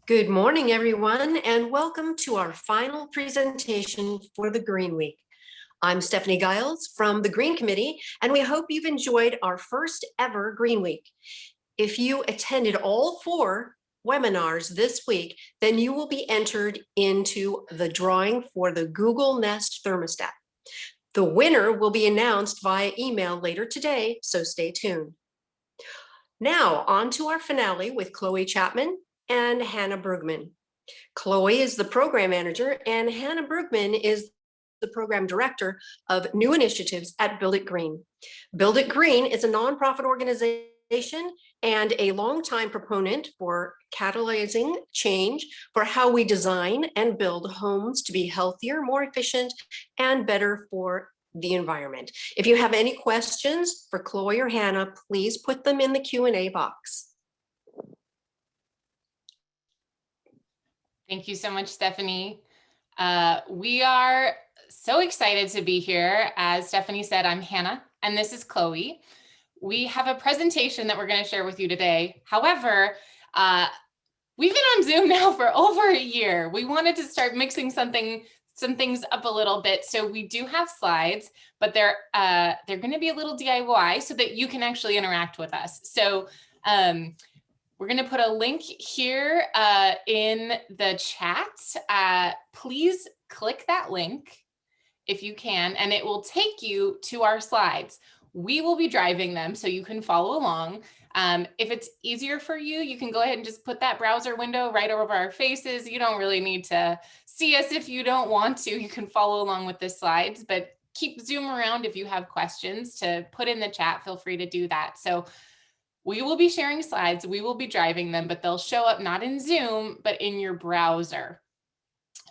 Good morning, everyone, and welcome to our final presentation for the Green Week. I'm Stephanie Giles from the Green Committee, and we hope you've enjoyed our first ever Green Week. If you attended all 4 webinars this week, then you will be entered into the drawing for the Google Nest thermostat. The winner will be announced via email later today, so stay tuned. Now, on to our finale with Chloe Chapman and Hannah Brugman. Chloe is the program manager and Hannah Brugman is the program director of new initiatives at Build It Green. Build It Green is a nonprofit organization and a longtime proponent for catalyzing change for how we design and build homes to be healthier, more efficient, and better for the environment. If you have any questions for Chloe or Hannah, please put them in the Q&A box. Thank you so much, Stephanie. We are so excited to be here. As Stephanie said, I'm Hannah, and this is Chloe. We have a presentation that we're going to share with you today. However, we've been on Zoom now for over a year. We wanted to start mixing some things up a little bit. So we do have slides, but they're going to be a little DIY so that you can actually interact with us. So we're going to put a link here in the chat. Please click that link if you can, and it will take you to our slides. We will be driving them so you can follow along. If it's easier for you, you can go ahead and just put that browser window right over our faces. You don't really need to see us if you don't want to. You can follow along with the slides, but keep Zoom around if you have questions to put in the chat. Feel free to do that. So we will be sharing slides. We will be driving them, but they'll show up not in Zoom, but in your browser.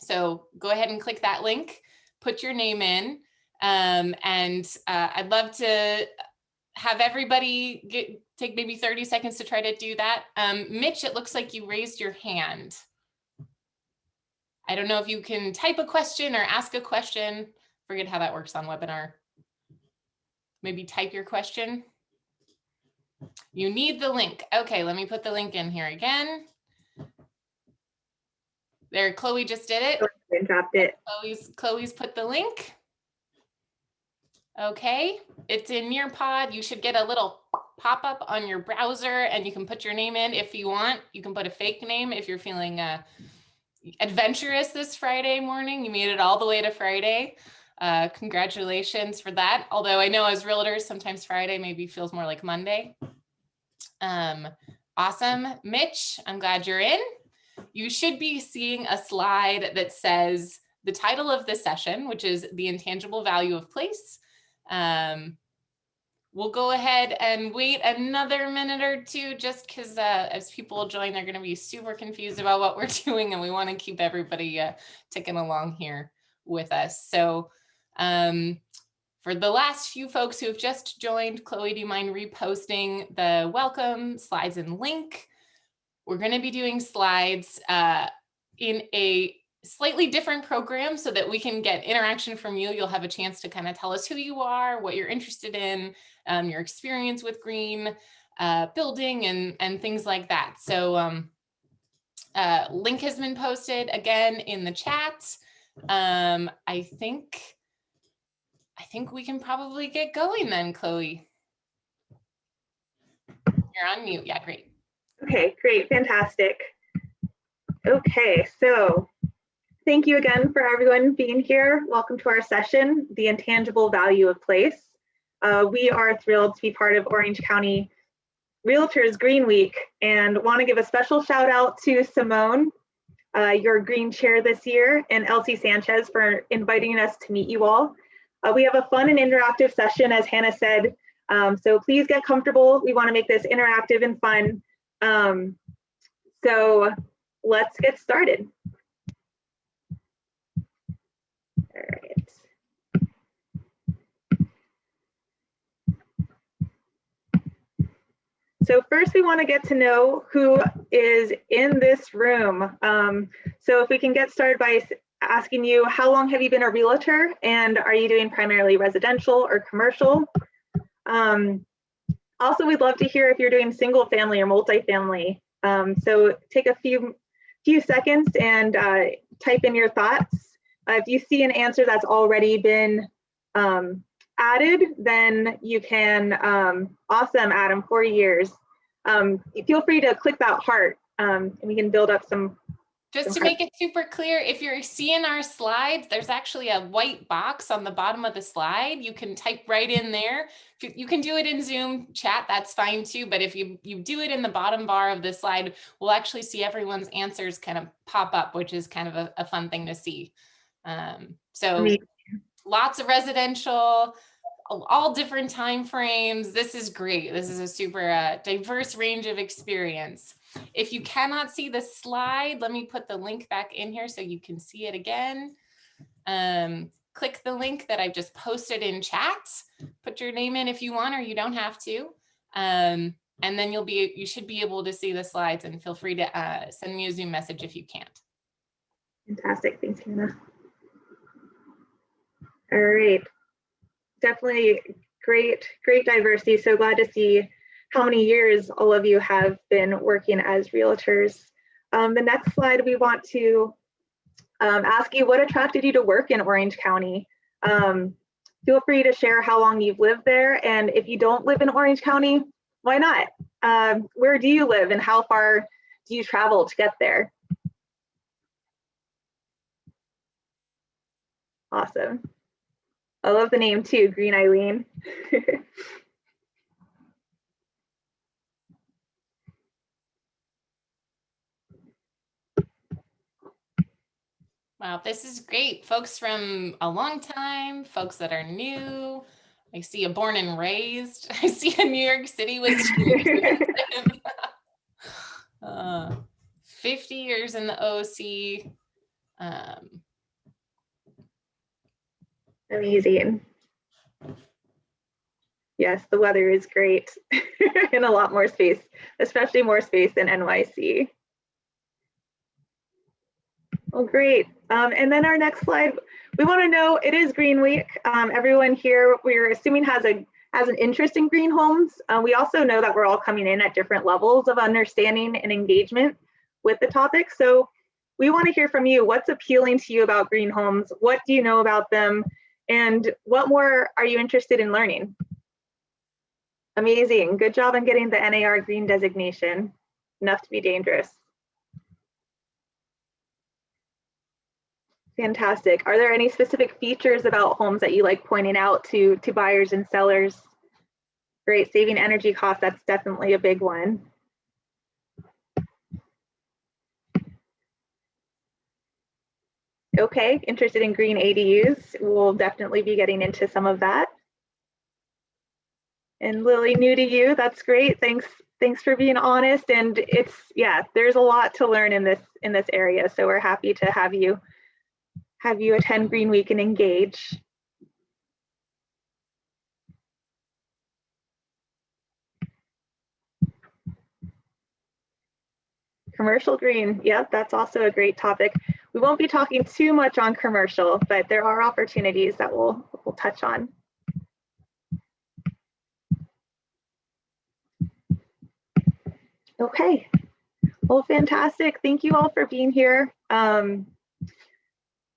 So go ahead and click that link, put your name in, and I'd love to have everybody take maybe 30 seconds to try to do that. Mitch, it looks like you raised your hand. I don't know if you can type a question or ask a question. Forget how that works on webinar. Maybe type your question. You need the link. Okay, let me put the link in here again. There, Chloe just did it. I dropped it. Chloe's put the link. Okay, it's in your pod. You should get a little pop-up on your browser and you can put your name in if you want. You can put a fake name if you're feeling adventurous this Friday morning. You made it all the way to Friday. Congratulations for that. Although I know as realtors, sometimes Friday maybe feels more like Monday. Awesome. Mitch, I'm glad you're in. You should be seeing a slide that says the title of this session, which is The Intangible Value of Place. We'll go ahead and wait another minute or two just because as people join, they're going to be super confused about what we're doing and we want to keep everybody ticking along here with us. So for the last few folks who have just joined, Chloe, do you mind reposting the welcome slides and link? We're going to be doing slides in a slightly different program so that we can get interaction from you. You'll have a chance to kind of tell us who you are, what you're interested in, your experience with green building and things like that. So link has been posted again in the chat. I think we can probably get going then, Chloe. You're on mute. Yeah, great. Okay, great, fantastic. Okay, so thank you again for everyone being here. Welcome to our session, The Intangible Value of Place. We are thrilled to be part of Orange County Realtors Green Week and want to give a special shout out to Simone, your Green Chair this year, and Elsie Sanchez for inviting us to meet you all. We have a fun and interactive session, as Hannah said, so please get comfortable. We want to make this interactive and fun. So let's get started. All right. So first we want to get to know who is in this room. So if we can get started by asking you, how long have you been a realtor and are you doing primarily residential or commercial? Also, we'd love to hear if you're doing single family or multifamily. So take a few few seconds and type in your thoughts. If you see an answer that's already been added, then you can, awesome, Adam, 4 years. Feel free to click that heart and we can build up some. Just to make it super clear, if you're seeing our slides, there's actually a white box on the bottom of the slide. You can type right in there. You can do it in Zoom chat, that's fine too. But if you do it in the bottom bar of the slide, we'll actually see everyone's answers kind of pop up, which is kind of a fun thing to see. So lots of residential, all different time frames. This is great. This is a super diverse range of experience. If you cannot see the slide, let me put the link back in here so you can see it again. Click the link that I've just posted in chat. Put your name in if you want, or you don't have to. And then you should be able to see the slides, and feel free to send me a Zoom message if you can't. Fantastic, thanks, Hannah. All right, definitely great diversity. So glad to see how many years all of you have been working as realtors. The next slide, we want to ask you what attracted you to work in Orange County. Feel free to share how long you've lived there, and if you don't live in Orange County, why not? Where do you live and how far do you travel to get there? Awesome. I love the name too, Green Eileen. Wow, this is great. Folks from a long time, folks that are new. I see a born and raised. I see a New York City with 50 years in the OC. Amazing. Yes, the weather is great and a lot more space, especially more space in NYC. Oh, great. And then our next slide, we want to know, it is Green Week. Everyone here, we're assuming has an interest in green homes. We also know that we're all coming in at different levels of understanding and engagement with the topic. So we want to hear from you. What's appealing to you about green homes? What do you know about them? And what more are you interested in learning? Amazing. Good job on getting the NAR green designation. Enough to be dangerous. Fantastic. Are there any specific features about homes that you like pointing out to buyers and sellers? Great, saving energy costs, that's definitely a big one. Okay, interested in green ADUs. We'll definitely be getting into some of that. And Lily, new to you, that's great. Thanks for being honest. And it's, yeah, there's a lot to learn in this area. So we're happy to have you attend Green Week and engage. Commercial green, yep, that's also a great topic. We won't be talking too much on commercial, but there are opportunities that we'll touch on. Okay, well, fantastic. Thank you all for being here.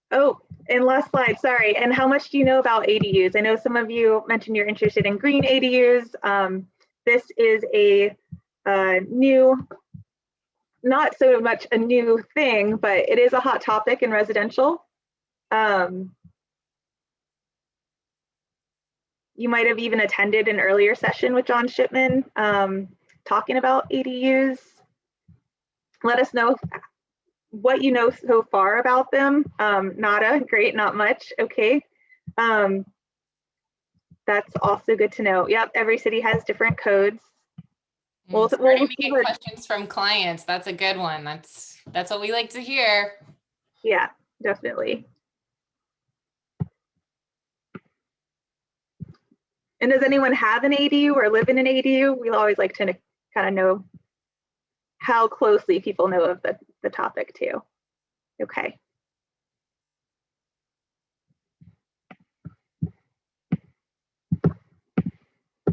Oh, and last slide, sorry. And how much do you know about ADUs? I know some of you mentioned you're interested in green ADUs. This is a new, not so much a new thing, but it is a hot topic in residential. You might have even attended an earlier session with John Shipman talking about ADUs. Let us know what you know so far about them. Nada, great, not much, okay. That's also good to know. Yep, every city has different codes. We'll get questions from clients. That's a good one. That's what we like to hear. Yeah, definitely. And does anyone have an ADU or live in an ADU? We always like to kind of know how closely people know of the topic too. Okay.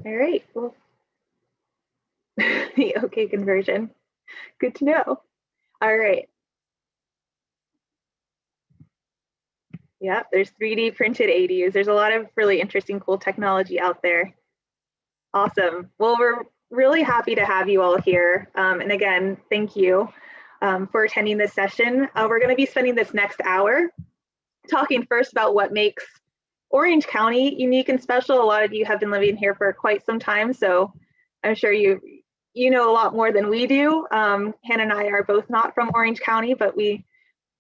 All right. Well, the okay conversion. Good to know. All right. Yeah, there's 3D printed ADUs. There's a lot of really interesting, cool technology out there. Awesome. Well, we're really happy to have you all here. And again, thank you for attending this session. We're going to be spending this next hour talking first about what makes Orange County unique and special. A lot of you have been living here for quite some time, so I'm sure you know a lot more than we do. Hannah and I are both not from Orange County, but we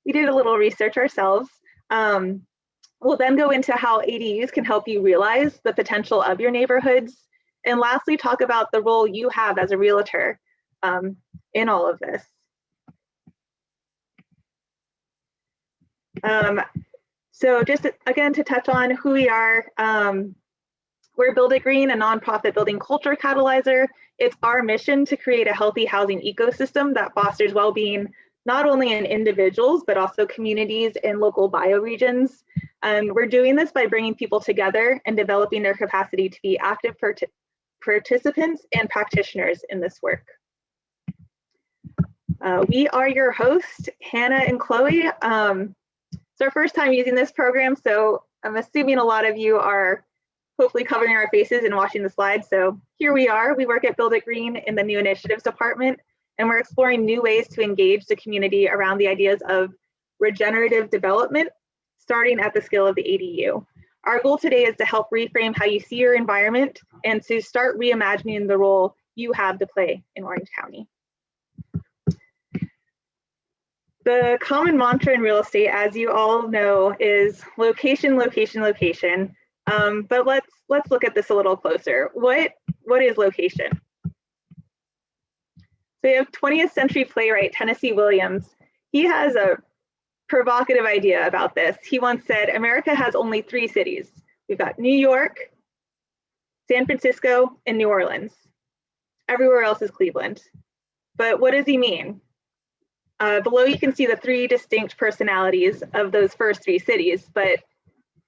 did a little research ourselves. We'll then go into how ADUs can help you realize the potential of your neighborhoods. And lastly, talk about the role you have as a realtor in all of this. So just again, to touch on who we are, we're Build It Green, a nonprofit building culture catalyzer. It's our mission to create a healthy housing ecosystem that fosters well-being, not only in individuals, but also communities and local bioregions. And we're doing this by bringing people together and developing their capacity to be active participants and practitioners in this work. We are your hosts, Hannah and Chloe. It's our first time using this program, so I'm assuming a lot of you are hopefully covering our faces and watching the slides. So here we are. We work at Build It Green in the New Initiatives Department, and we're exploring new ways to engage the community around the ideas of regenerative development, starting at the scale of the ADU. Our goal today is to help reframe how you see your environment and to start reimagining the role you have to play in Orange County. The common mantra in real estate, as you all know, is location, location, location. But let's look at this a little closer. What is location? So you have 20th century playwright Tennessee Williams. He has a provocative idea about this. He once said, America has only 3 cities. We've got New York, San Francisco, and New Orleans. Everywhere else is Cleveland. But what does he mean? Below you can see the 3 distinct personalities of those first 3 cities, but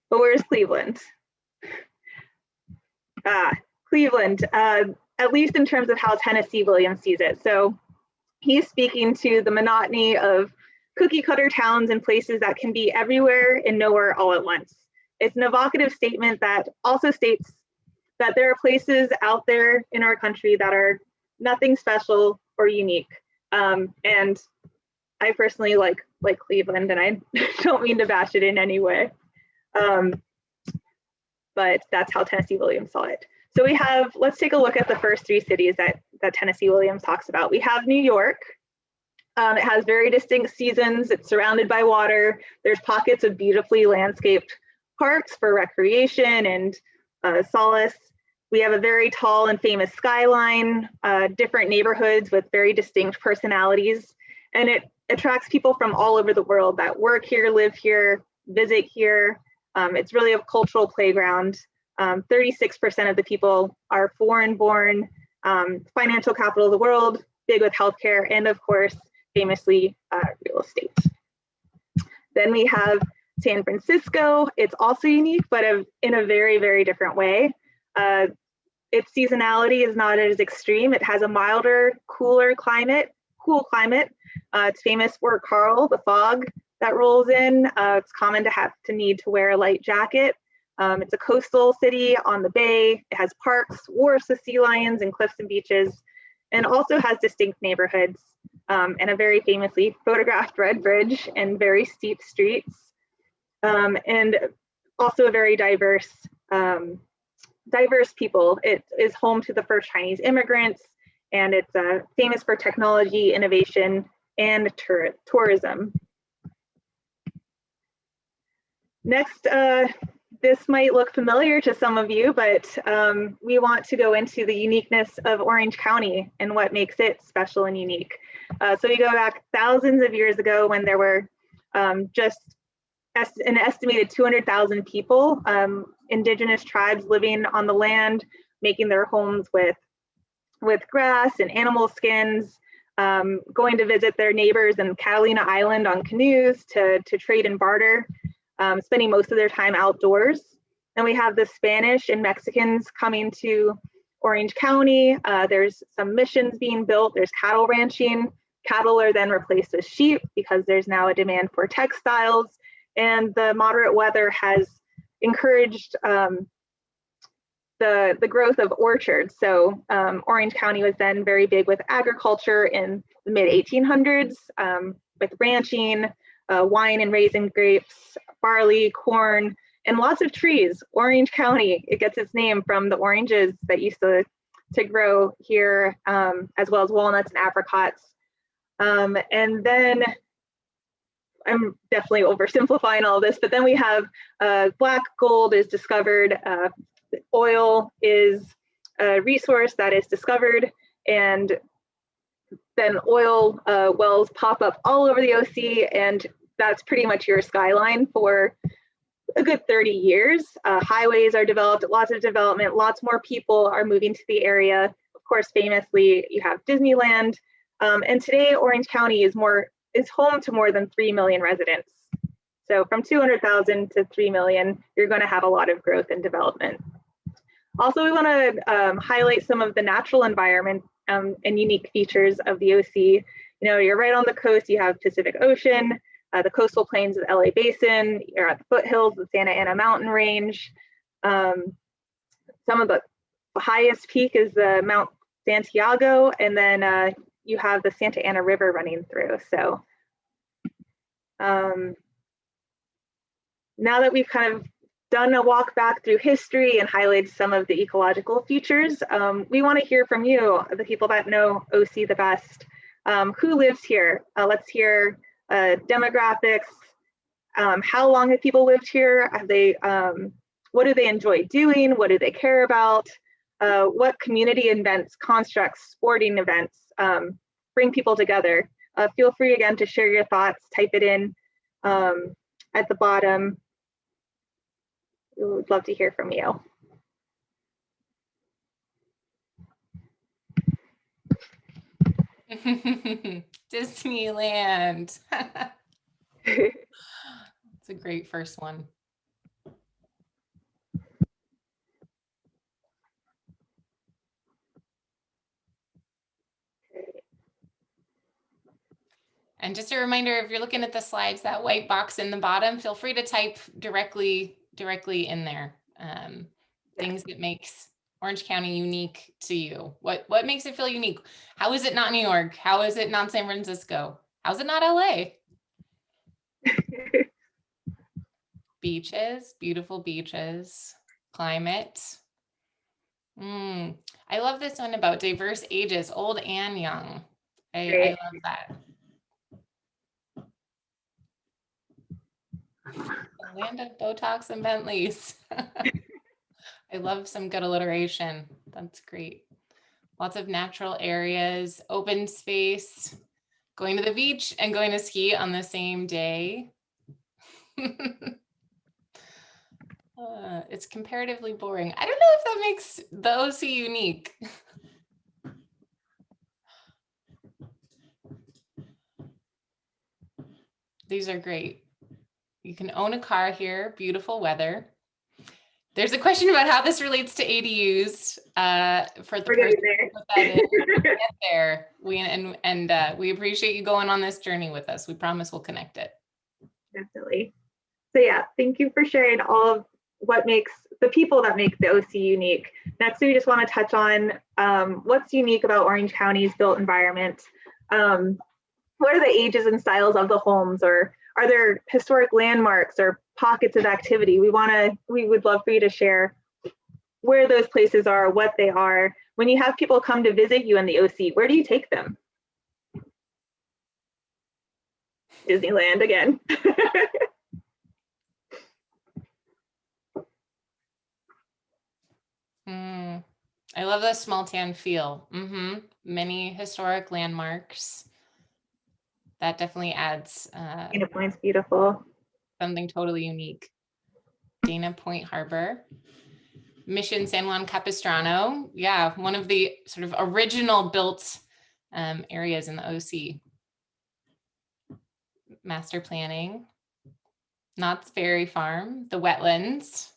where's Cleveland? Cleveland, at least in terms of how Tennessee Williams sees it. So he's speaking to the monotony of cookie cutter towns and places that can be everywhere and nowhere all at once. It's an evocative statement that also states that there are places out there in our country that are nothing special or unique. And I personally like Cleveland, and I don't mean to bash it in any way. But that's how Tennessee Williams saw it. So we have, let's take a look at the first 3 cities that Tennessee Williams talks about. We have New York. It has very distinct seasons. It's surrounded by water. There's pockets of beautifully landscaped parks for recreation and solace. We have a very tall and famous skyline, different neighborhoods with very distinct personalities. And it attracts people from all over the world that work here, live here, visit here. It's really a cultural playground. 36% of the people are foreign-born, financial capital of the world, big with healthcare, and of course, famously, real estate. Then we have San Francisco. It's also unique, but in a very, very different way. Its seasonality is not as extreme. It has a milder, cool climate. It's famous for Carl, the fog that rolls in. It's common to need to wear a light jacket. It's a coastal city on the bay. It has parks, wharfs with sea lions and cliffs and beaches, and also has distinct neighborhoods and a very famously photographed red bridge and very steep streets, and also a very diverse people. It is home to the first Chinese immigrants, and it's famous for technology, innovation, and tourism. Next, this might look familiar to some of you, but we want to go into the uniqueness of Orange County and what makes it special and unique. So we go back thousands of years ago when there were just an estimated 200,000 people, indigenous tribes living on the land, making their homes with grass and animal skins, going to visit their neighbors in Catalina Island on canoes to trade and barter, spending most of their time outdoors. Then we have the Spanish and Mexicans coming to Orange County. There's some missions being built. There's cattle ranching. Cattle are then replaced with sheep because there's now a demand for textiles. and the moderate weather has encouraged the growth of orchards. So Orange County was then very big with agriculture in the mid 1800s, with ranching, wine and raisin grapes, barley, corn, and lots of trees. Orange County, it gets its name from the oranges that used to grow here, as well as walnuts and apricots. And then I'm definitely oversimplifying all this, but then we have black gold is discovered. Oil is a resource that is discovered, and then oil wells pop up all over the OC, and that's pretty much your skyline for a good 30 years. Highways are developed, lots of development, lots more people are moving to the area. Of course, famously, you have Disneyland, and today Orange County is home to more than 3 million residents. So from 200,000 to 3 million, you're going to have a lot of growth and development. Also, we want to highlight some of the natural environment and unique features of the OC. You know, you're right on the coast, you have Pacific Ocean, the coastal plains of the LA Basin, you're at the foothills of the Santa Ana Mountain Range. Some of the highest peak is the Mount Santiago, and then you have the Santa Ana River running through. So now that we've kind of done a walk back through history and highlighted some of the ecological features, we want to hear from you, the people that know OC the best. Who lives here? Let's hear demographics. How long have people lived here? Have they? What do they enjoy doing? What do they care about? What community events, constructs, sporting events bring people together? Feel free again to share your thoughts. Type it in at the bottom. We would love to hear from you. Disneyland. It's a great first one. And just a reminder, if you're looking at the slides, that white box in the bottom, feel free to type directly in there. Things that makes Orange County unique to you. What makes it feel unique? How is it not New York? How is it not San Francisco? How's it not LA? Beaches, beautiful beaches, climate. I love this one about diverse ages, old and young. I love that. The land of Botox and Bentleys. I love some good alliteration. That's great. Lots of natural areas, open space, going to the beach and going to ski on the same day. It's comparatively boring. I don't know if that makes the OC unique. These are great. You can own a car here, beautiful weather. There's a question about how this relates to ADUs for the person who put that in. We'll get there. We appreciate you going on this journey with us. We promise we'll connect it. Definitely. So yeah, thank you for sharing all of what makes the people that make the OC unique. Next, we just want to touch on what's unique about Orange County's built environment. What are the ages and styles of the homes, or are there historic landmarks or pockets of activity? We would love for you to share where those places are, what they are. When you have people come to visit you in the OC, where do you take them? Disneyland again. I love the small town feel. Many historic landmarks. That definitely adds Dana Point's beautiful. Something totally unique. Dana Point Harbor. Mission San Juan Capistrano. Yeah, one of the sort of original built areas in the OC. Master planning. Knott's Berry Farm. The wetlands.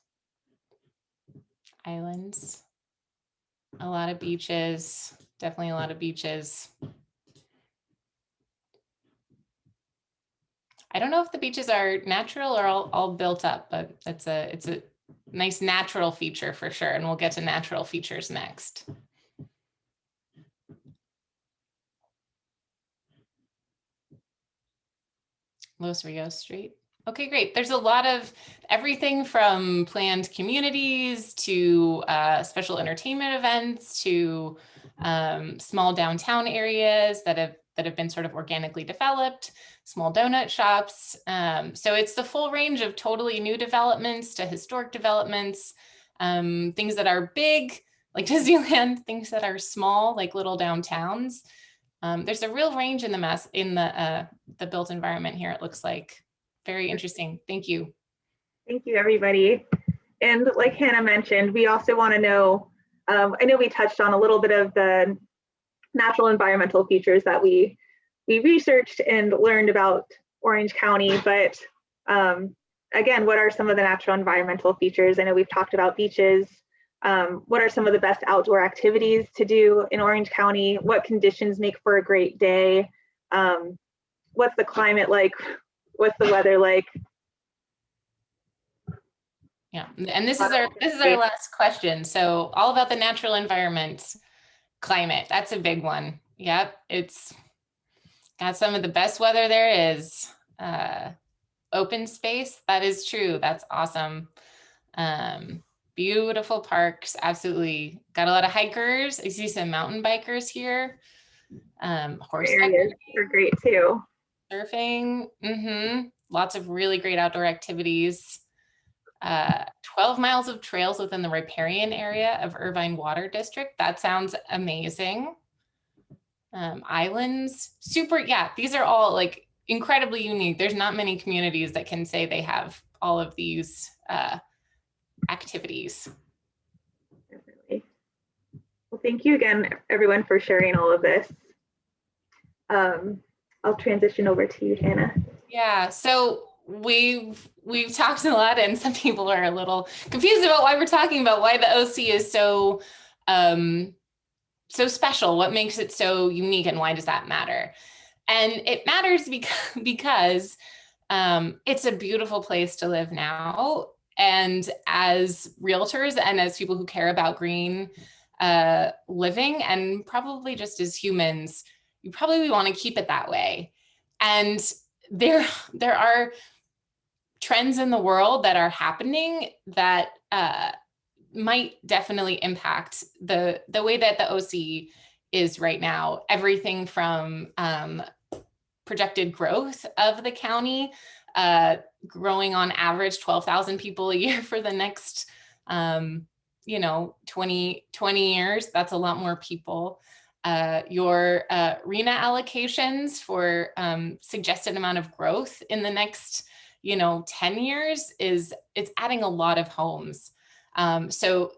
Islands. A lot of beaches. Definitely a lot of beaches. I don't know if the beaches are natural or all built up, but it's a nice natural feature for sure. And we'll get to natural features next. Los Rios Street. Okay, great. There's a lot of everything from planned communities to special entertainment events to small downtown areas that have been sort of organically developed, small donut shops. So it's the full range of totally new developments to historic developments, things that are big like Disneyland, things that are small like little downtowns. There's a real range in the built environment here. It looks like very interesting. Thank you. Thank you, everybody. And like Hannah mentioned, we also want to know, I know we touched on a little bit of the natural environmental features that we researched and learned about Orange County, but again, what are some of the natural environmental features? I know we've talked about beaches. What are some of the best outdoor activities to do in Orange County? What conditions make for a great day? What's the climate like? What's the weather like? Yeah, and this is our last question. So all about the natural environment, climate, that's a big one. Yep, it's got some of the best weather there is. Open space, that is true. That's awesome. Beautiful parks, absolutely. Got a lot of hikers. I see some mountain bikers here. Horseback are great too. Surfing, lots of really great outdoor activities. 12 miles of trails within the riparian area of Irvine Water District. That sounds amazing. Islands, these are all like incredibly unique. There's not many communities that can say they have all of these activities. Definitely. Well, thank you again, everyone, for sharing all of this. I'll transition over to you, Hannah. Yeah, so we've talked a lot, and some people are a little confused about why we're talking about why the OC is so so special. What makes it so unique, and why does that matter? And it matters because it's a beautiful place to live now. And as realtors and as people who care about green living, and probably just as humans, you probably want to keep it that way. And there are trends in the world that are happening that might definitely impact the way that the OC is right now. Everything from projected growth of the county, growing on average 12,000 people a year for the next 20 years. That's a lot more people. Your RENA allocations for suggested amount of growth in the next 10 years it's adding a lot of homes. So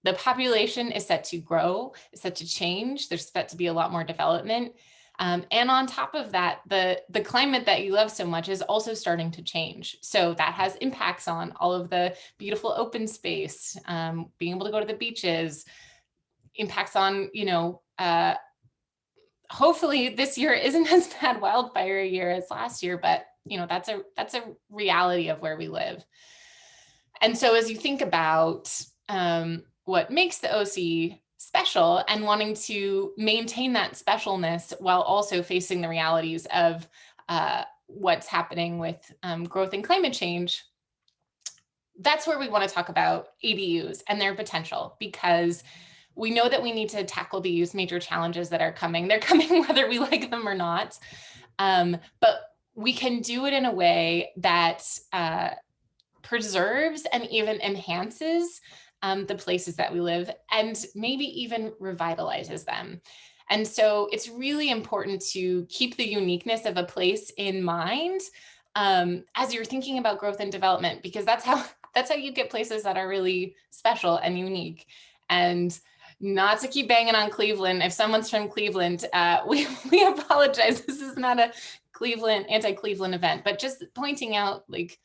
the population is set to grow, is set to change. There's set to be a lot more development. And on top of that, the climate that you love so much is also starting to change. So that has impacts on all of the beautiful open space, being able to go to the beaches, impacts on, hopefully this year isn't as bad wildfire year as last year, but that's a reality of where we live. And so as you think about what makes the OC special and wanting to maintain that specialness while also facing the realities of what's happening with growth and climate change, that's where we want to talk about ADUs and their potential, because we know that we need to tackle these major challenges that are coming. They're coming whether we like them or not. But we can do it in a way that preserves and even enhances the places that we live, and maybe even revitalizes them. And so it's really important to keep the uniqueness of a place in mind as you're thinking about growth and development, because that's how you get places that are really special and unique. And not to keep banging on Cleveland. If someone's from Cleveland, we apologize. This is not a anti-Cleveland event, but just pointing out, like,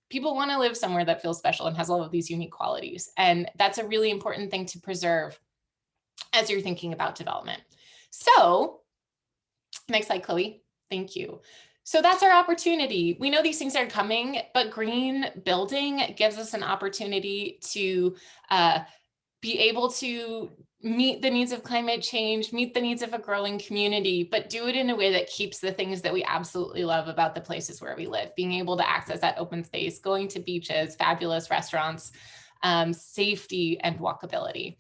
people want to live somewhere that feels special and has all of these unique qualities. And that's a really important thing to preserve as you're thinking about development. So next slide, Chloe. Thank you. So that's our opportunity. We know these things are coming, but green building gives us an opportunity to be able to meet the needs of climate change, meet the needs of a growing community, but do it in a way that keeps the things that we absolutely love about the places where we live, being able to access that open space, going to beaches, fabulous restaurants, safety and walkability.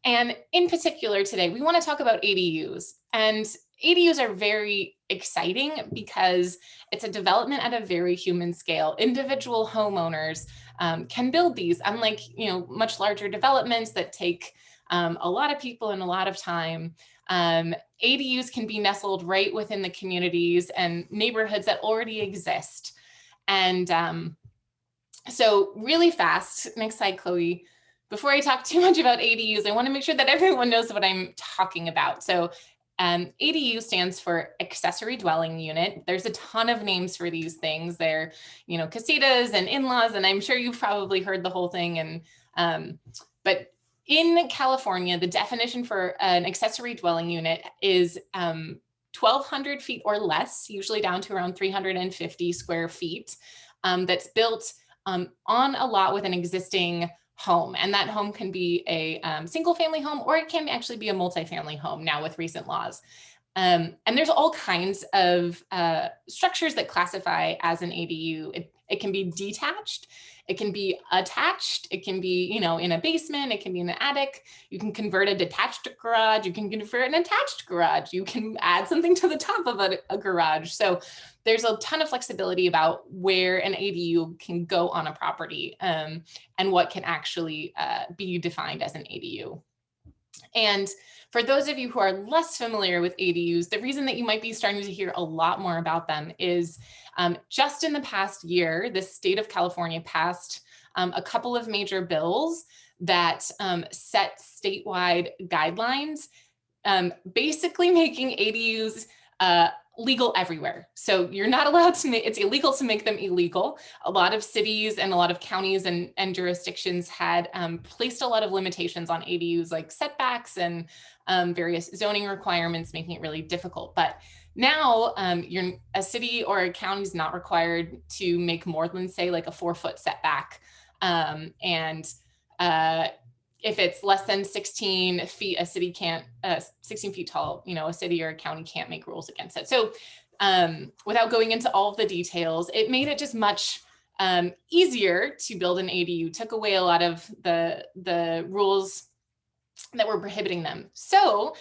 And in particular today, we want to talk about ADUs. And ADUs are very exciting because it's a development at a very human scale. Individual homeowners can build these, unlike much larger developments that take a lot of people and a lot of time. ADUs can be nestled right within the communities and neighborhoods that already exist. And so really fast, next slide, Chloe. Before I talk too much about ADUs, I want to make sure that everyone knows what I'm talking about. So ADU stands for accessory dwelling unit. There's a ton of names for these things. They're, casitas and in-laws, and I'm sure you've probably heard the whole thing. But in California, the definition for an accessory dwelling unit is 1,200 feet or less, usually down to around 350 square feet, that's built on a lot with an existing home. And that home can be a single family home, or it can actually be a multifamily home now with recent laws. And there's all kinds of structures that classify as an ADU. It can be detached, it can be attached, it can be, in a basement, it can be in an attic. You can convert a detached garage, you can convert an attached garage, you can add something to the top of a garage. So there's a ton of flexibility about where an ADU can go on a property and what can actually be defined as an ADU. And for those of you who are less familiar with ADUs, the reason that you might be starting to hear a lot more about them is just in the past year, the state of California passed a couple of major bills that set statewide guidelines, basically making ADUs legal everywhere. So you're not allowed to make, it's illegal to make them illegal. A lot of cities and a lot of counties and jurisdictions had placed a lot of limitations on ADUs, like setbacks and various zoning requirements, making it really difficult. But now a city or a county is not required to make more than, say, like a 4-foot setback. If it's less than 16 feet, a city can't, 16 feet tall, a city or a county can't make rules against it. So without going into all of the details, it made it just much easier to build an ADU, took away a lot of the rules that were prohibiting them. So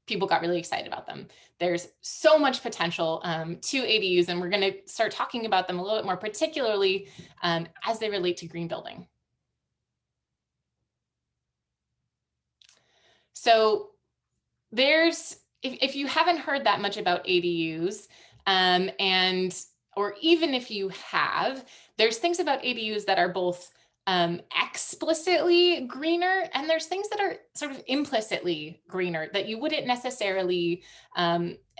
people got really excited about them. There's so much potential to ADUs, and we're going to start talking about them a little bit more, particularly as they relate to green building. So there's, if you haven't heard that much about ADUs, or even if you have, there's things about ADUs that are both explicitly greener, and there's things that are sort of implicitly greener that you wouldn't necessarily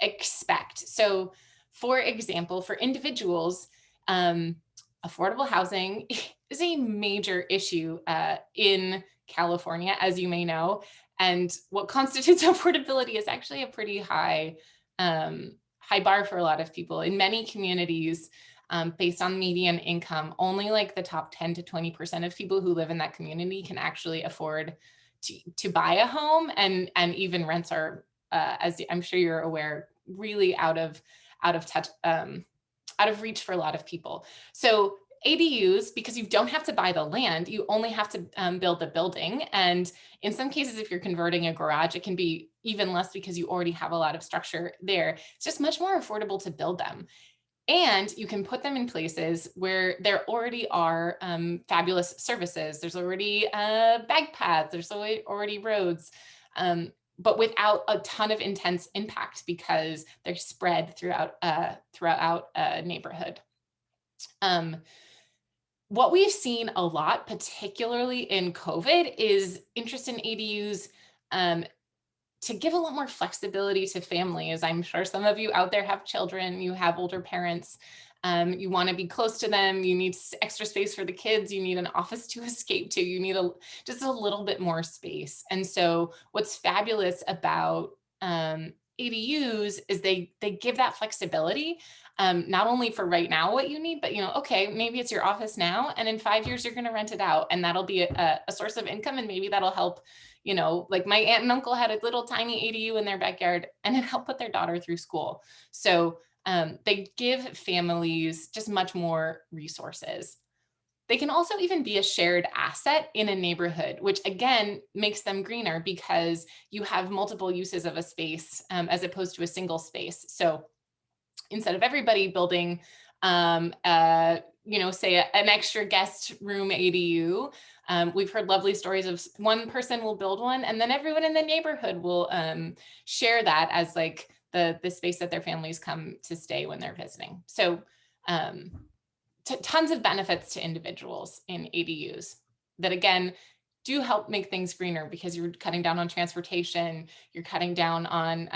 expect. So for example, for individuals, affordable housing is a major issue in California, as you may know. And what constitutes affordability is actually a pretty high bar for a lot of people. In many communities, based on median income, only like the top 10 to 20% of people who live in that community can actually afford to buy a home, and even rents are, as I'm sure you're aware, really out of touch, out of reach for a lot of people. So ADUs, because you don't have to buy the land, you only have to build the building. And in some cases, if you're converting a garage, it can be even less because you already have a lot of structure there. It's just much more affordable to build them. And you can put them in places where there already are fabulous services. There's already bike paths, there's already roads, but without a ton of intense impact because they're spread throughout a neighborhood. What we've seen a lot, particularly in COVID, is interest in ADUs to give a lot more flexibility to families. I'm sure some of you out there have children, you have older parents, you want to be close to them, you need extra space for the kids, you need an office to escape to, you need just a little bit more space. And so what's fabulous about ADUs is they give that flexibility, not only for right now what you need, but okay, maybe it's your office now, and in 5 years you're going to rent it out, and that'll be a source of income, and maybe that'll help. Like my aunt and uncle had a little tiny ADU in their backyard, and it helped put their daughter through school. So they give families just much more resources. They can also even be a shared asset in a neighborhood, which again makes them greener because you have multiple uses of a space as opposed to a single space. So instead of everybody building, say an extra guest room ADU, we've heard lovely stories of one person will build one, and then everyone in the neighborhood will share that as like the space that their families come to stay when they're visiting. So tons of benefits to individuals in ADUs that again do help make things greener because you're cutting down on transportation, you're cutting down on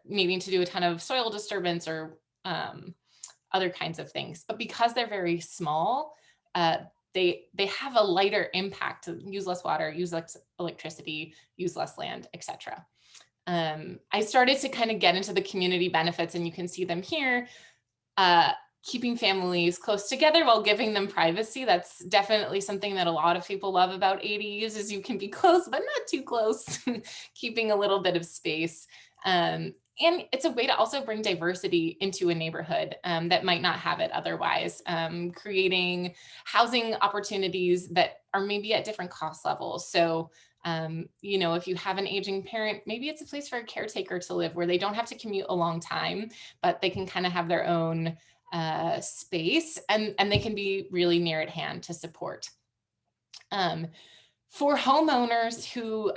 needing to do a ton of soil disturbance or other kinds of things. But because they're very small, they have a lighter impact to use less water, use less electricity, use less land, etc. I started to kind of get into the community benefits, and you can see them here. Keeping families close together while giving them privacy. That's definitely something that a lot of people love about ADUs, is you can be close, but not too close, keeping a little bit of space. And it's a way to also bring diversity into a neighborhood that might not have it otherwise, creating housing opportunities that are maybe at different cost levels. So, if you have an aging parent, maybe it's a place for a caretaker to live where they don't have to commute a long time, but they can kind of have their own space, and they can be really near at hand to support. For homeowners who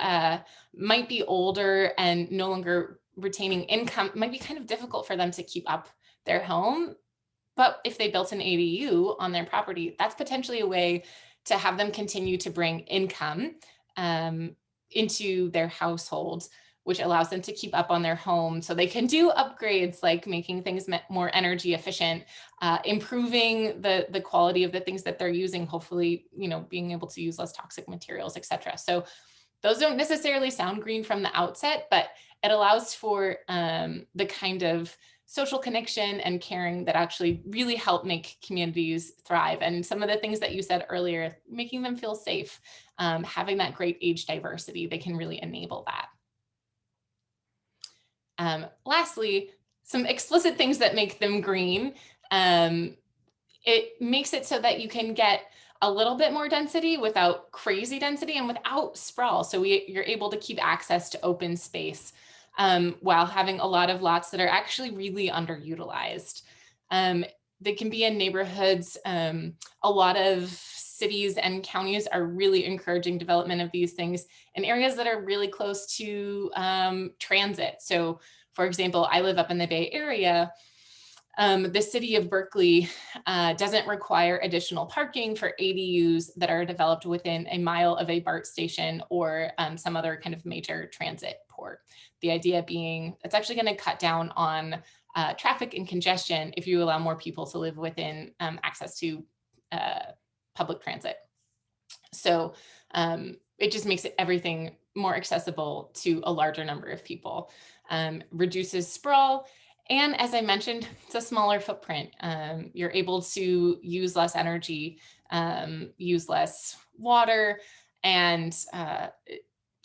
might be older and no longer retaining income, it might be kind of difficult for them to keep up their home. But if they built an ADU on their property, that's potentially a way to have them continue to bring income into their household, which allows them to keep up on their home so they can do upgrades like making things more energy efficient, improving the quality of the things that they're using, hopefully, being able to use less toxic materials, etc. So those don't necessarily sound green from the outset, but it allows for the kind of social connection and caring that actually really help make communities thrive. And some of the things that you said earlier, making them feel safe, having that great age diversity, they can really enable that. Lastly, some explicit things that make them green. It makes it so that you can get a little bit more density without crazy density and without sprawl. So you're able to keep access to open space while having a lot of lots that are actually really underutilized. They can be in neighborhoods. A lot of cities and counties are really encouraging development of these things in areas that are really close to transit. So for example, I live up in the Bay Area. The city of Berkeley doesn't require additional parking for ADUs that are developed within a mile of a BART station or some other kind of major transit port. The idea being it's actually going to cut down on traffic and congestion if you allow more people to live within access to public transit. So it just makes everything more accessible to a larger number of people, reduces sprawl. And as I mentioned, it's a smaller footprint. You're able to use less energy, use less water, and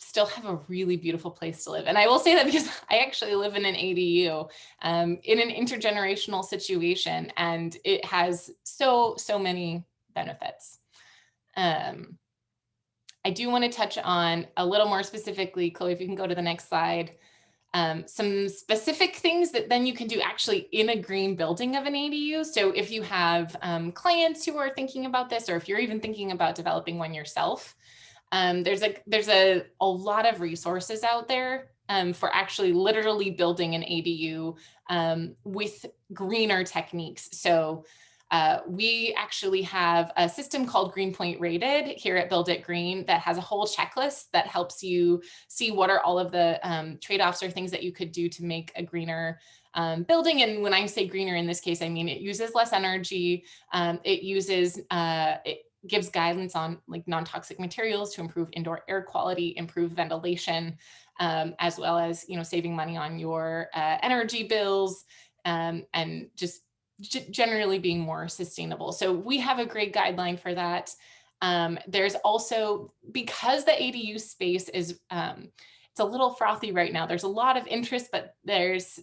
still have a really beautiful place to live. And I will say that because I actually live in an ADU in an intergenerational situation, and it has so many benefits. I do want to touch on a little more specifically, Chloe, if you can go to the next slide, some specific things that then you can do actually in a green building of an ADU. So if you have clients who are thinking about this, or if you're even thinking about developing one yourself, there's a lot of resources out there for actually literally building an ADU with greener techniques. So we actually have a system called Greenpoint Rated here at Build It Green that has a whole checklist that helps you see what are all of the trade-offs or things that you could do to make a greener building. And when I say greener in this case, I mean it uses less energy. It gives guidance on like non-toxic materials to improve indoor air quality, improve ventilation. as well as, saving money on your energy bills, and just generally being more sustainable. So we have a great guideline for that. There's also, because the ADU space is, it's a little frothy right now. There's a lot of interest, but there's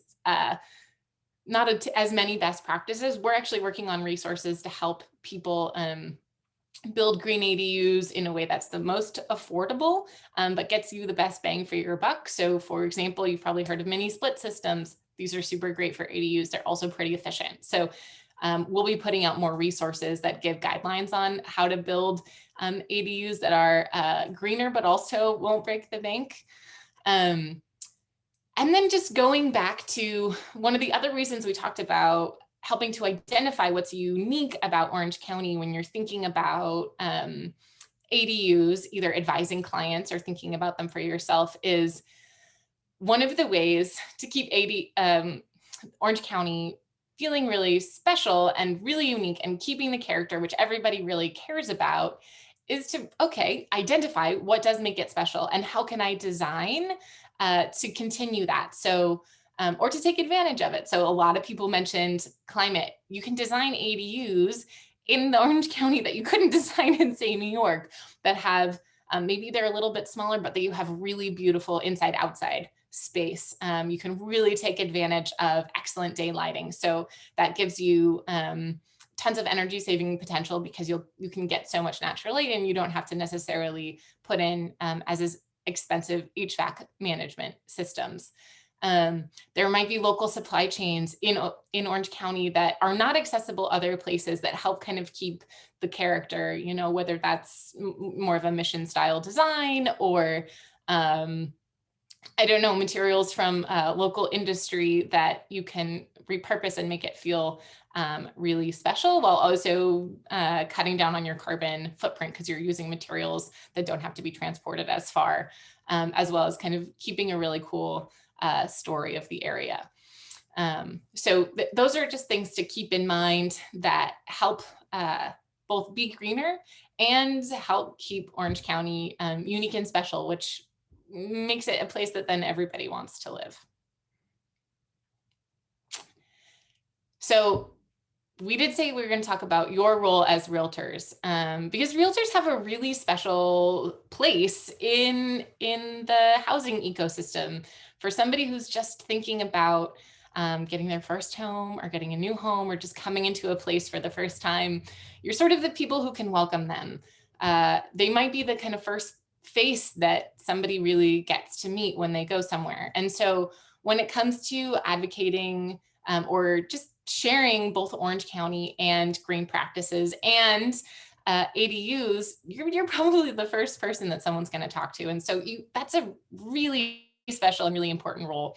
not as many best practices. We're actually working on resources to help people build green ADUs in a way that's the most affordable, but gets you the best bang for your buck. So for example, you've probably heard of mini split systems. These are super great for ADUs. They're also pretty efficient. So we'll be putting out more resources that give guidelines on how to build ADUs that are greener, but also won't break the bank. And then just going back to one of the other reasons we talked about helping to identify what's unique about Orange County when you're thinking about ADUs, either advising clients or thinking about them for yourself, is one of the ways to keep Orange County feeling really special and really unique and keeping the character, which everybody really cares about, is to, identify what does make it special and how can I design to continue that. So, or to take advantage of it. So a lot of people mentioned climate. You can design ADUs in the Orange County that you couldn't design in, say, New York, that have, maybe they're a little bit smaller, but that you have really beautiful inside-outside space. You can really take advantage of excellent day lighting. So that gives you tons of energy saving potential, because you can get so much natural light and you don't have to necessarily put in as is expensive HVAC management systems. There might be local supply chains in Orange County that are not accessible other places that help kind of keep the character, whether that's more of a mission style design or materials from local industry that you can repurpose and make it feel really special, while also cutting down on your carbon footprint, because you're using materials that don't have to be transported as far, as well as kind of keeping a really cool story of the area. So those are just things to keep in mind that help both be greener and help keep Orange County unique and special, which makes it a place that then everybody wants to live. So we did say we were going to talk about your role as realtors, because realtors have a really special place in the housing ecosystem. For somebody who's just thinking about getting their first home or getting a new home or just coming into a place for the first time, you're sort of the people who can welcome them. They might be the kind of first face that somebody really gets to meet when they go somewhere. And so when it comes to advocating or just sharing both Orange County and green practices and ADUs, you're probably the first person that someone's going to talk to. And so that's a really special and really important role.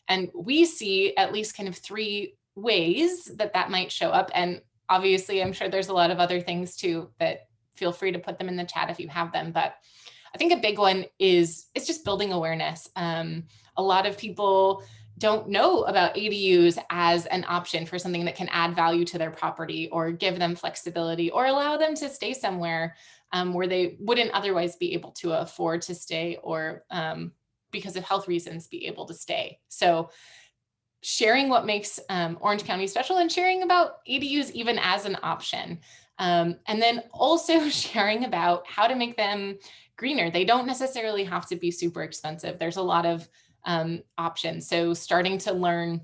And we see at least kind of 3 ways that might show up. And obviously, I'm sure there's a lot of other things too, that feel free to put them in the chat if you have them. But I think a big one is it's just building awareness. A lot of people don't know about ADUs as an option for something that can add value to their property or give them flexibility or allow them to stay somewhere where they wouldn't otherwise be able to afford to stay, or because of health reasons be able to stay. So sharing what makes Orange County special and sharing about ADUs even as an option. And then also sharing about how to make them greener. They don't necessarily have to be super expensive. There's a lot of options. So starting to learn,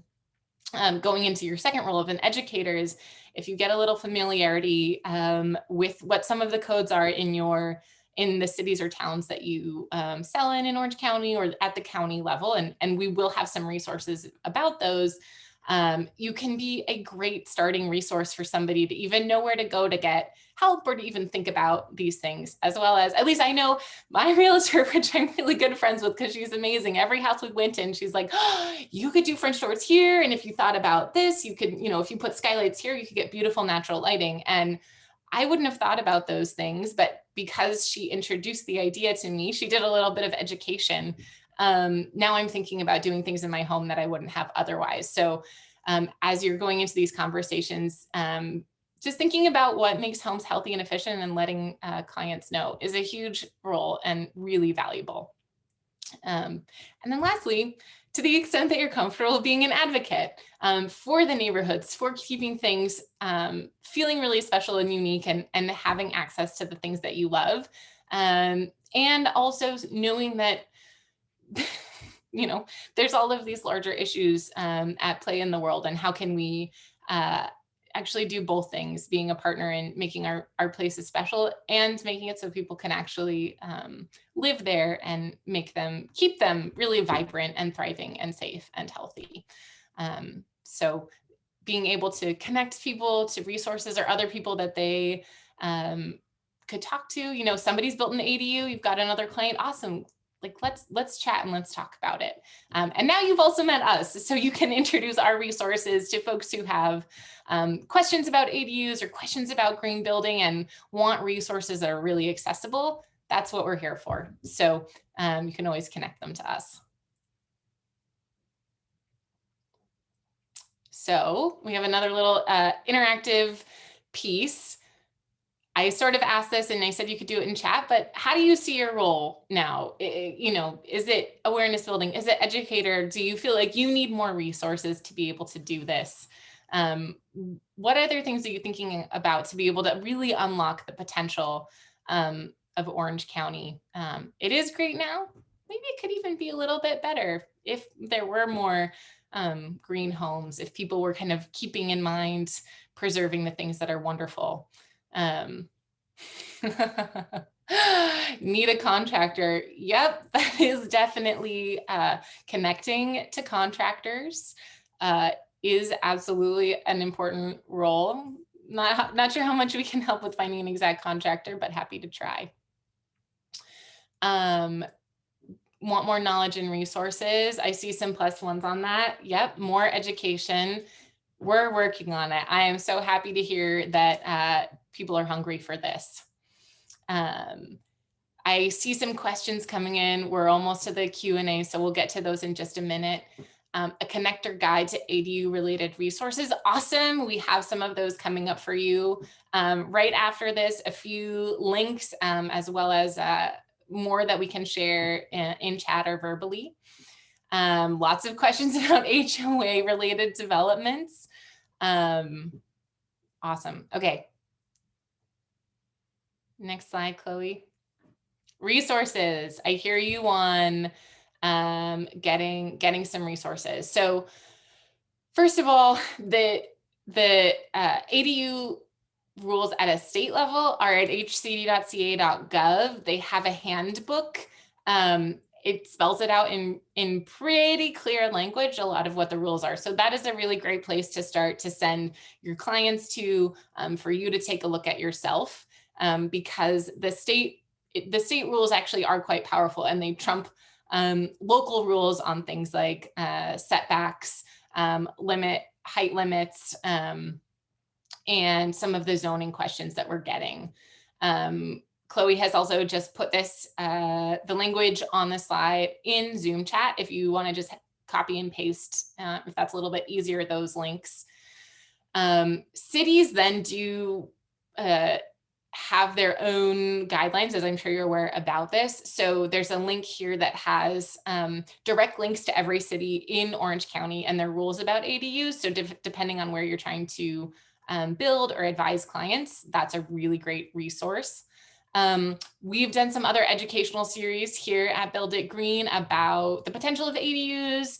going into your second role of an educator, is if you get a little familiarity with what some of the codes are in the cities or towns that you sell in Orange County or at the county level, and we will have some resources about those. You can be a great starting resource for somebody to even know where to go to get help or to even think about these things, as well as, at least I know my realtor, which I'm really good friends with because she's amazing. Every house we went in, she's like, oh, you could do French doors here. And if you thought about this, you could, if you put skylights here, you could get beautiful natural lighting. And I wouldn't have thought about those things, but because she introduced the idea to me, she did a little bit of education. Now I'm thinking about doing things in my home that I wouldn't have otherwise. So as you're going into these conversations, just thinking about what makes homes healthy and efficient and letting clients know is a huge role and really valuable. And then lastly, to the extent that you're comfortable being an advocate for the neighborhoods, for keeping things feeling really special and unique, and having access to the things that you love. And also knowing that, you know, there's all of these larger issues at play in the world, and how can we actually do both things, being a partner in making our places special and making it so people can actually live there and keep them really vibrant and thriving and safe and healthy. So being able to connect people to resources or other people that they could talk to, you know, somebody's built an ADU, you've got another client, awesome. Like, let's chat and let's talk about it. And now you've also met us, so you can introduce our resources to folks who have questions about ADUs or questions about green building and want resources that are really accessible. That's what we're here for. So you can always connect them to us. So we have another little interactive piece. I sort of asked this and I said you could do it in chat, but how do you see your role now? You know, is it awareness building? Is it educator? Do you feel like you need more resources to be able to do this? What other things are you thinking about to be able to really unlock the potential of Orange County? It is great now. Maybe it could even be a little bit better if there were more green homes, if people were kind of keeping in mind preserving the things that are wonderful. Need a contractor. Yep, that is definitely connecting to contractors is absolutely an important role. Not sure how much we can help with finding an exact contractor, but happy to try. Want more knowledge and resources. I see some +1s on that. Yep, more education. We're working on it. I am so happy to hear that people are hungry for this. I see some questions coming in. We're almost to the Q&A, so we'll get to those in just a minute. A connector guide to ADU related resources. Awesome. We have some of those coming up for you. Right after this, a few links as well as more that we can share in chat or verbally. Lots of questions about HOA related developments. Awesome. Okay. Next slide, Chloe. Resources. I hear you on getting some resources. So first of all, the ADU rules at a state level are at hcd.ca.gov. They have a handbook. It spells it out in pretty clear language, a lot of what the rules are. So that is a really great place to start to send your clients to for you to take a look at yourself, because the state rules actually are quite powerful, and they trump local rules on things like setbacks, height limits, and some of the zoning questions that we're getting. Chloe has also just put this, the language on the slide in Zoom chat, if you want to just copy and paste, if that's a little bit easier, those links. Cities then do have their own guidelines, as I'm sure you're aware about this. So there's a link here that has direct links to every city in Orange County and their rules about ADUs. So depending on where you're trying to build or advise clients, that's a really great resource. We've done some other educational series here at Build It Green about the potential of ADUs,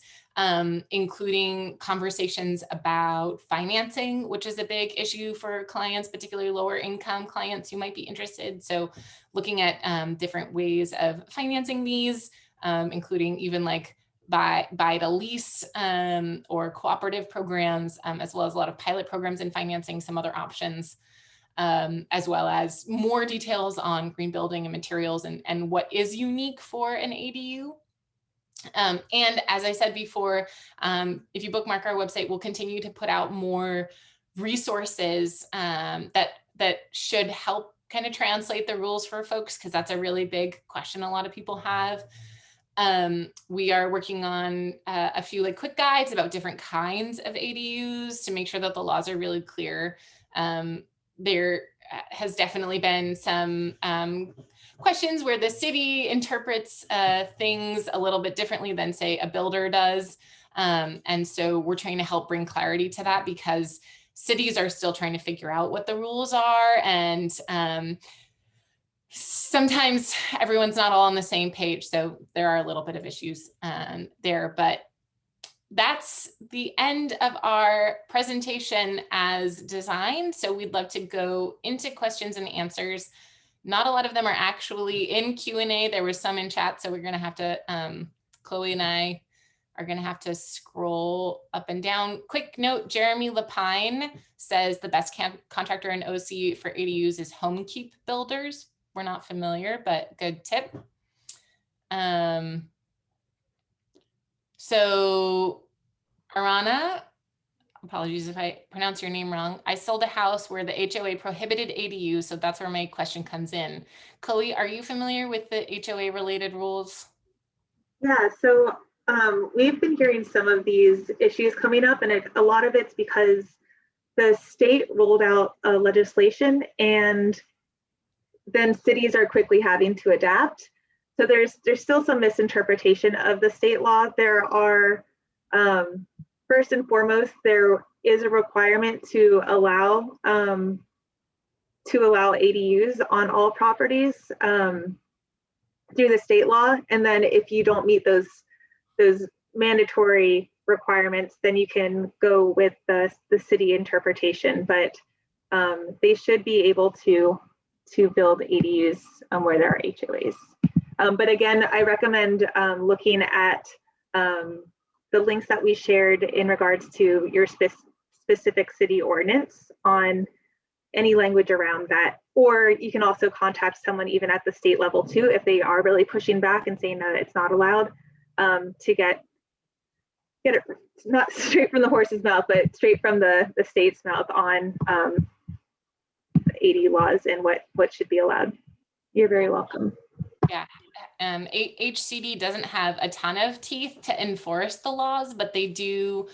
including conversations about financing, which is a big issue for clients, particularly lower income clients who might be interested. So looking at different ways of financing these, including even like buy to lease or cooperative programs, as well as a lot of pilot programs in financing, some other options, as well as more details on green building and materials and what is unique for an ADU. And as I said before, if you bookmark our website, we'll continue to put out more resources that should help kind of translate the rules for folks, because that's a really big question a lot of people have. We are working on a few like quick guides about different kinds of ADUs to make sure that the laws are really clear. They're has definitely been some questions where the city interprets things a little bit differently than, say, a builder does. And so we're trying to help bring clarity to that, because cities are still trying to figure out what the rules are. And sometimes everyone's not all on the same page. So there are a little bit of issues there, but that's the end of our presentation as designed. So we'd love to go into questions and answers. Not a lot of them are actually in Q&A. There was some in chat, so we're going to have to, Chloe and I are going to have to scroll up and down. Quick note, Jeremy Lapine says the best contractor in OC for ADUs is HomeKeep Builders. We're not familiar, but good tip. So Arana, apologies if I pronounce your name wrong. I sold a house where the HOA prohibited ADU, so that's where my question comes in. Chloe, are you familiar with the HOA related rules? Yeah, so we've been hearing some of these issues coming up, and a lot of it's because the state rolled out legislation, and then cities are quickly having to adapt. So there's still some misinterpretation of the state law. There are, first and foremost, there is a requirement to allow ADUs on all properties through the state law. And then if you don't meet those mandatory requirements, then you can go with the city interpretation. But they should be able to build ADUs where there are HOAs. But again, I recommend looking at the links that we shared in regards to your specific city ordinance on any language around that. Or you can also contact someone even at the state level too, if they are really pushing back and saying that it's not allowed, to get it not straight from the horse's mouth, but straight from the state's mouth on the AD laws and what should be allowed. You're very welcome. Yeah. HCD doesn't have a ton of teeth to enforce the laws, but they do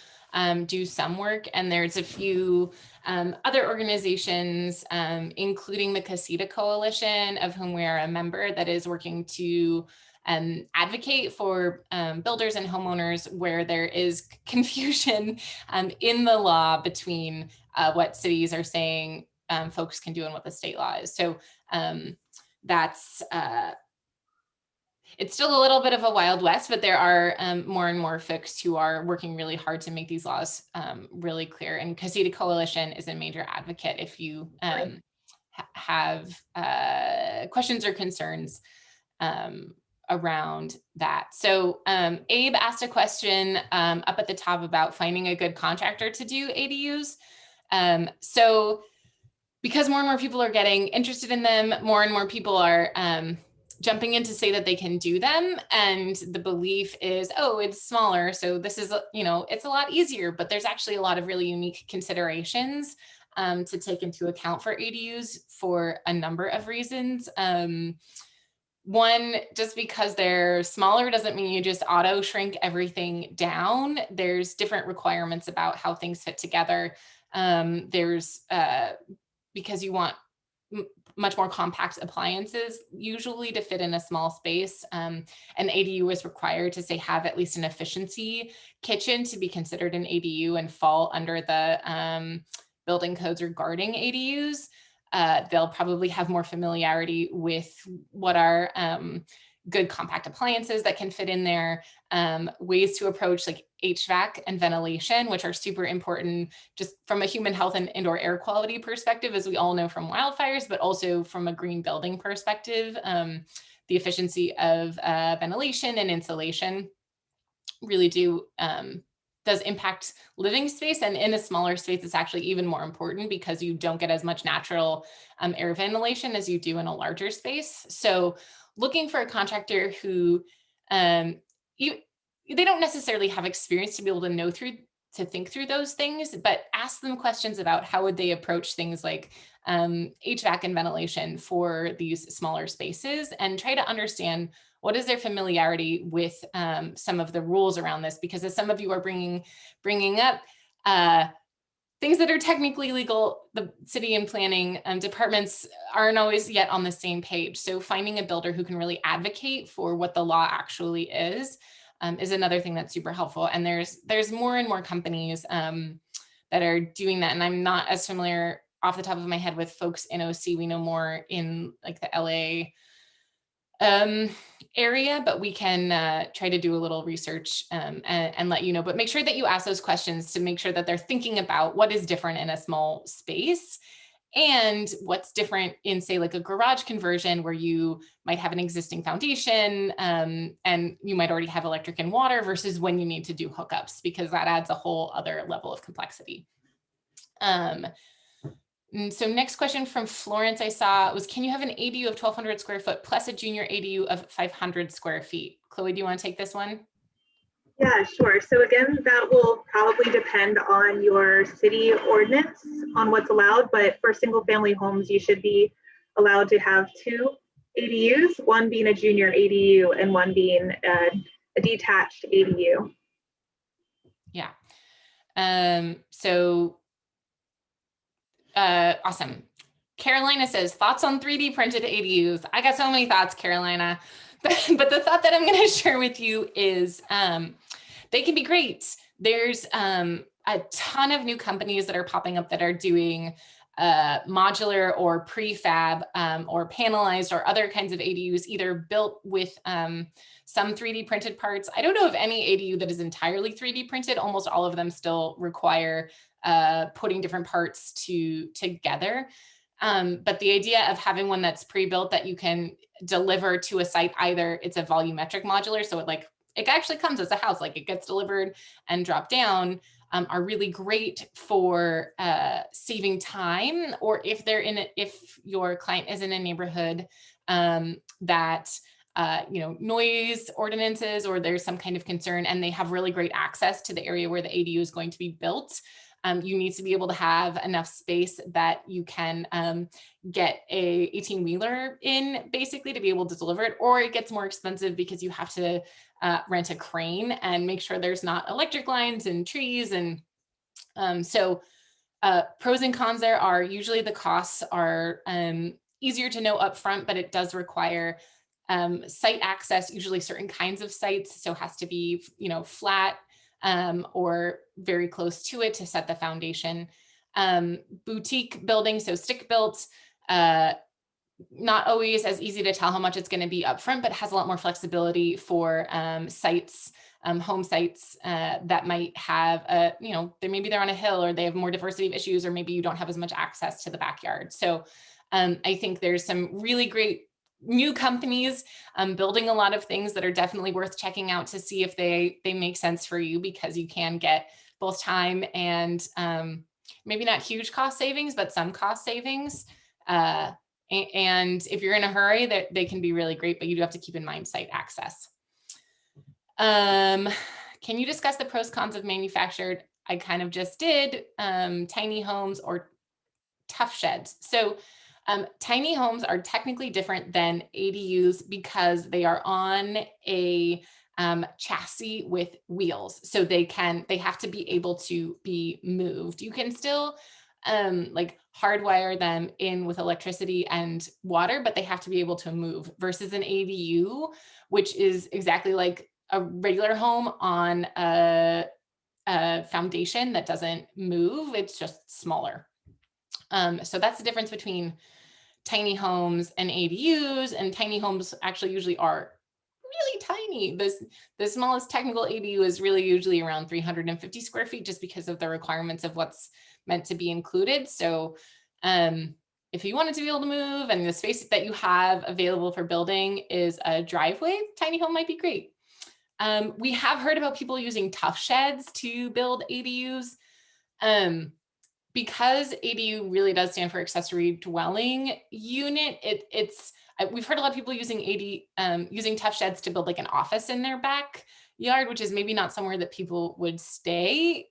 do some work. And there's a few other organizations, including the Casita Coalition, of whom we are a member, that is working to advocate for builders and homeowners where there is confusion in the law between what cities are saying folks can do and what the state law is. So that's it's still a little bit of a Wild West, but there are more and more folks who are working really hard to make these laws really clear. And Casita Coalition is a major advocate if you have questions or concerns around that. So Abe asked a question up at the top about finding a good contractor to do ADUs. So because more and more people are getting interested in them, more and more people are jumping in to say that they can do them. And the belief is, oh, it's smaller, so this is, it's a lot easier, but there's actually a lot of really unique considerations to take into account for ADUs for a number of reasons. One, just because they're smaller doesn't mean you just auto shrink everything down. There's different requirements about how things fit together. Because you want much more compact appliances usually to fit in a small space. An ADU is required to say have at least an efficiency kitchen to be considered an ADU and fall under the building codes regarding ADUs. They'll probably have more familiarity with what are good compact appliances that can fit in there, ways to approach like HVAC and ventilation, which are super important just from a human health and indoor air quality perspective, as we all know from wildfires, but also from a green building perspective. The efficiency of ventilation and insulation really does impact living space, and in a smaller space, it's actually even more important because you don't get as much natural air ventilation as you do in a larger space. So looking for a contractor who they don't necessarily have experience to be able to think through those things, but ask them questions about how would they approach things like HVAC and ventilation for these smaller spaces, and try to understand what is their familiarity with some of the rules around this, because as some of you are bringing up, things that are technically legal, the city and planning departments aren't always yet on the same page. So finding a builder who can really advocate for what the law actually is another thing that's super helpful. And there's more and more companies that are doing that. And I'm not as familiar off the top of my head with folks in OC. We know more in like the LA area, but we can try to do a little research and let you know. But make sure that you ask those questions to make sure that they're thinking about what is different in a small space and what's different in, say, like a garage conversion where you might have an existing foundation and you might already have electric and water versus when you need to do hookups, because that adds a whole other level of complexity. So next question from Florence I saw was, can you have an ADU of 1,200 square foot plus a junior ADU of 500 square feet? Chloe, do you want to take this one? Yeah, sure. So again, that will probably depend on your city ordinance on what's allowed, but for single family homes, you should be allowed to have 2 ADUs, one being a junior ADU and one being a detached ADU. Yeah. Awesome. Carolina says, thoughts on 3D printed ADUs. I got so many thoughts, Carolina, but the thought that I'm going to share with you is they can be great. There's a ton of new companies that are popping up that are doing modular or prefab or panelized or other kinds of ADUs, either built with some 3D printed parts. I don't know of any ADU that is entirely 3D printed. Almost all of them still require putting different parts together. But the idea of having one that's pre-built that you can deliver to a site, either it's a volumetric modular, so it actually comes as a house, like it gets delivered and dropped down, are really great for saving time, or if your client is in a neighborhood that noise ordinances, or there's some kind of concern and they have really great access to the area where the ADU is going to be built. You need to be able to have enough space that you can get a 18-wheeler in, basically, to be able to deliver it, or it gets more expensive because you have to rent a crane and make sure there's not electric lines and trees. And so pros and cons there are usually the costs are easier to know upfront, but it does require site access, usually certain kinds of sites. So it has to be, flat or very close to it to set the foundation. Boutique building, so stick built, not always as easy to tell how much it's going to be upfront, but has a lot more flexibility for sites, home sites that might have maybe they're on a hill, or they have more diversity of issues, or maybe you don't have as much access to the backyard. So I think there's some really great new companies building a lot of things that are definitely worth checking out to see if they make sense for you, because you can get both time and maybe not huge cost savings, but some cost savings. And if you're in a hurry, they can be really great, but you do have to keep in mind site access. Can you discuss the pros cons of manufactured? I kind of just did, tiny homes or tough sheds. So tiny homes are technically different than ADUs because they are on a chassis with wheels. So they have to be able to be moved. You can still hardwire them in with electricity and water, but they have to be able to move, versus an ADU, which is exactly like a regular home on a foundation that doesn't move. It's just smaller. So that's the difference between tiny homes and ADUs, and tiny homes actually usually are really tiny. The smallest technical ADU is really usually around 350 square feet, just because of the requirements of what's meant to be included. So if you wanted to be able to move and the space that you have available for building is a driveway, tiny home might be great. We have heard about people using tough sheds to build ADUs. Because ADU really does stand for accessory dwelling unit, we've heard a lot of people using tough sheds to build like an office in their backyard, which is maybe not somewhere that people would stay.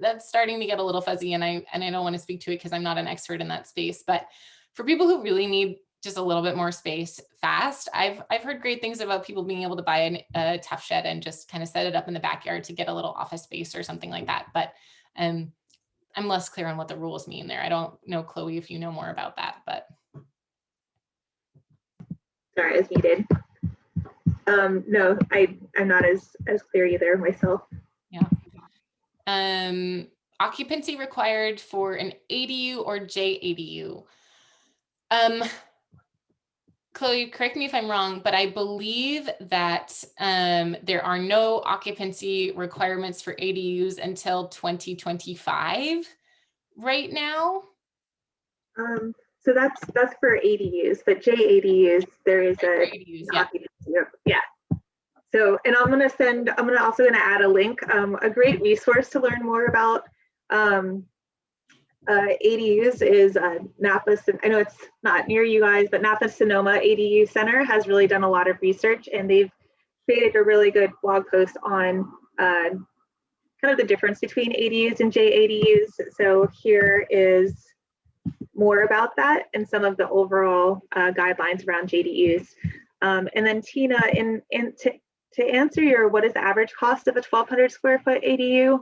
That's starting to get a little fuzzy, and I don't want to speak to it because I'm not an expert in that space. But for people who really need just a little bit more space fast, I've heard great things about people being able to buy a tough shed and just kind of set it up in the backyard to get a little office space or something like that. But I'm less clear on what the rules mean there. I don't know, Chloe, if you know more about that, but. Sorry, I was muted. No, I'm not as clear either myself. Yeah. Occupancy required for an ADU or JADU. Chloe, correct me if I'm wrong, but I believe that there are no occupancy requirements for ADUs until 2025 right now. So that's for ADUs, but JADUs, there is For a ADUs, occupancy. Yeah. So, and I'm also gonna add a link, a great resource to learn more about ADUs is Napa. I know it's not near you guys, but Napa Sonoma ADU Center has really done a lot of research, and they've created a really good blog post on kind of the difference between ADUs and JADUs. So here is more about that and some of the overall guidelines around JDUs. And then Tina, to answer your what is the average cost of a 1,200 square foot ADU,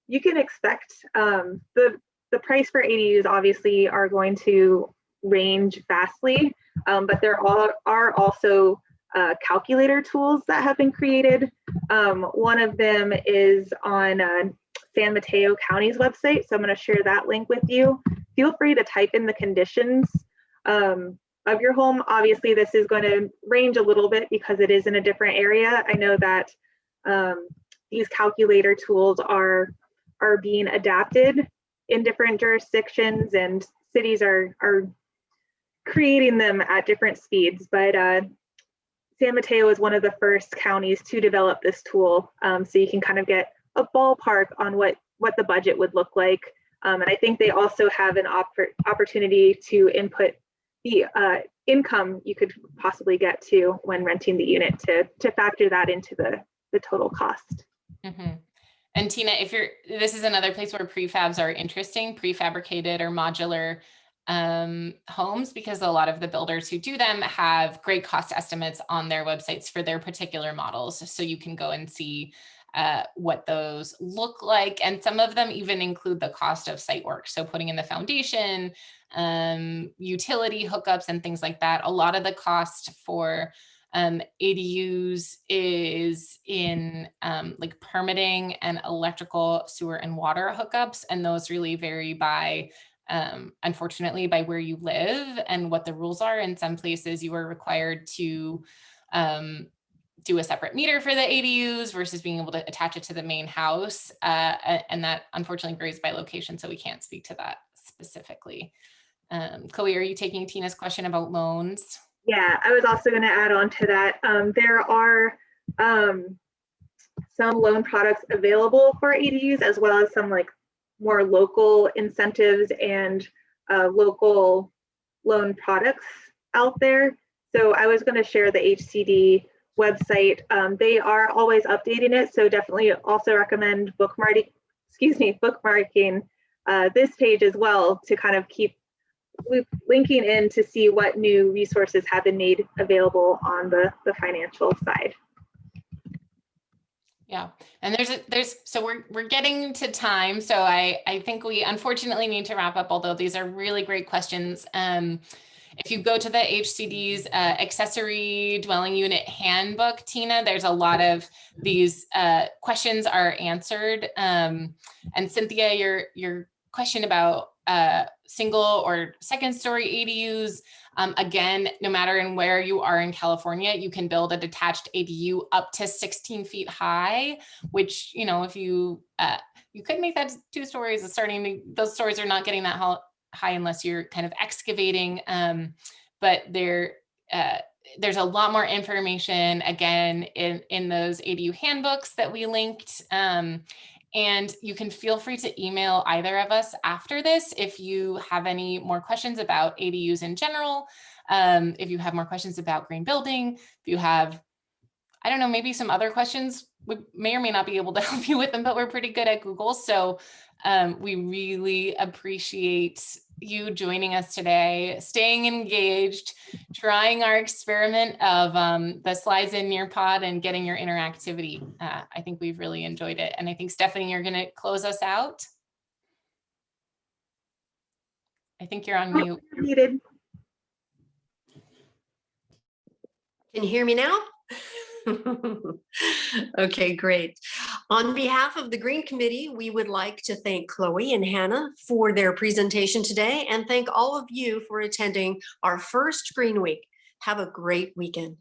you can expect the price for ADUs obviously are going to range vastly, but there are also calculator tools that have been created. One of them is on San Mateo County's website, so I'm going to share that link with you. Feel free to type in the conditions of your home. Obviously, this is going to range a little bit because it is in a different area. I know that these calculator tools are being adapted in different jurisdictions, and cities are creating them at different speeds. But San Mateo is one of the first counties to develop this tool, so you can kind of get a ballpark on what the budget would look like. And I think they also have an opportunity to input the income you could possibly get to when renting the unit to factor that into the total cost. Mm-hmm. And Tina, this is another place where prefabs are interesting, prefabricated or modular homes, because a lot of the builders who do them have great cost estimates on their websites for their particular models. So you can go and see what those look like. And some of them even include the cost of site work. So putting in the foundation, utility hookups and things like that. A lot of the cost for ADUs is in like permitting and electrical, sewer and water hookups. And those really vary by, unfortunately, by where you live and what the rules are. In some places you are required to do a separate meter for the ADUs versus being able to attach it to the main house. And that unfortunately varies by location. So we can't speak to that specifically. Chloe, are you taking Tina's question about loans? Yeah, I was also going to add on to that. There are some loan products available for ADUs, as well as some like more local incentives and local loan products out there. So I was going to share the HCD website. They are always updating it, so definitely also recommend bookmarking this page as well to kind of keep linking in to see what new resources have been made available on the financial side. Yeah, and so we're getting to time, so I think we unfortunately need to wrap up, although these are really great questions. If you go to the HCD's accessory dwelling unit handbook, Tina, there's a lot of these questions are answered. And Cynthia, your question about single or second story ADUs, again, no matter in where you are in California, you can build a detached ADU up to 16 feet high, which, you know, if you could make that 2 stories. Those stories are not getting that high unless you're kind of excavating. But there's a lot more information, again, in those ADU handbooks that we linked. And you can feel free to email either of us after this if you have any more questions about ADUs in general. If you have more questions about green building, if you have, I don't know, maybe some other questions, we may or may not be able to help you with them, but we're pretty good at Google. So we really appreciate you joining us today, staying engaged, trying our experiment of the slides in Nearpod and getting your interactivity. I think we've really enjoyed it. And I think, Stephanie, you're going to close us out. I think you're on mute. Muted. Can you hear me now? Okay, great. On behalf of the Green Committee, we would like to thank Chloe and Hannah for their presentation today and thank all of you for attending our first Green Week. Have a great weekend.